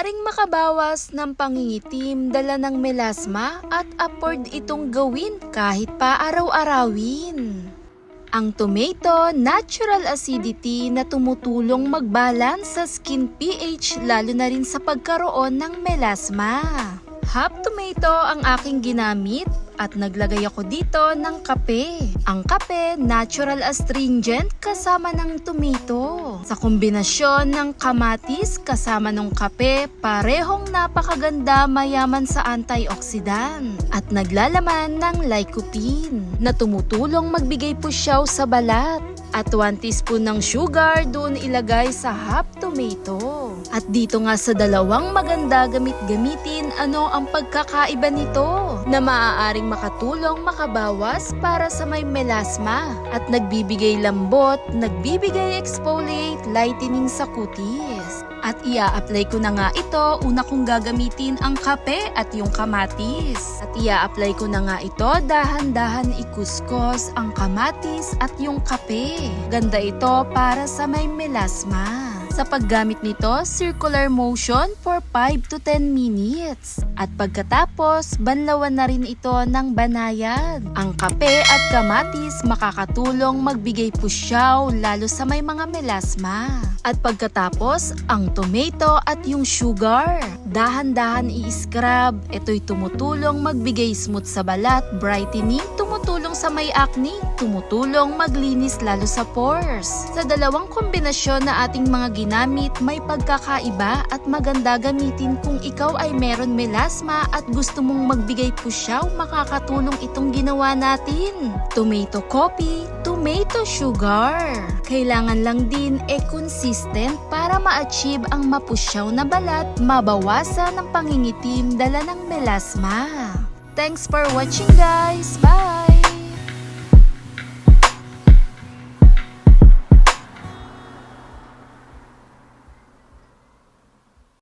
maaaring makabawas ng pangingitim dala ng melasma at afford itong gawin kahit pa araw-arawin. Ang tomato, natural acidity na tumutulong mag-balance sa skin pH lalo na rin sa pagkaroon ng melasma. Half tomato ang aking ginamit at naglagay ako dito ng kape. Ang kape, natural astringent kasama ng tomato. Sa kombinasyon ng kamatis kasama ng kape, parehong napakaganda, mayaman sa antioxidant at naglalaman ng lycopene na tumutulong magbigay pusyaw sa balat. At 1 teaspoon ng sugar doon ilagay sa half tomato. At dito nga sa dalawang maganda gamitin ano ang pagkakaiba nito na maaaring makatulong makabawas para sa may melasma at nagbibigay lambot, nagbibigay exfoliate, lightening sa kutis. At ia-apply ko na nga ito, una kong gagamitin ang kape at yung kamatis. At ia-apply ko na nga ito, dahan-dahan ikuskus ang kamatis at yung kape. Ganda ito para sa may melasma. Sa paggamit nito, circular motion for 5 to 10 minutes. At pagkatapos, banlawan na rin ito ng banayad. Ang kape at kamatis makakatulong magbigay pusyaw lalo sa may mga melasma. At pagkatapos, ang tomato at yung sugar. Dahan-dahan i-scrub. Ito'y tumutulong magbigay smooth sa balat, brightening, tumutulong sa may acne, tumutulong maglinis lalo sa pores. Sa dalawang kombinasyon na ating mga ginamit, may pagkakaiba at maganda gamitin kung ikaw ay meron melasma at gusto mong magbigay pusyaw, makakatulong itong ginawa natin. Tomato coffee, tomato sugar. Kailangan lang din consistent para ma-achieve ang mapusyaw na balat, mabawasan ang pangingitim dala ng melasma. Thanks for watching guys! Bye!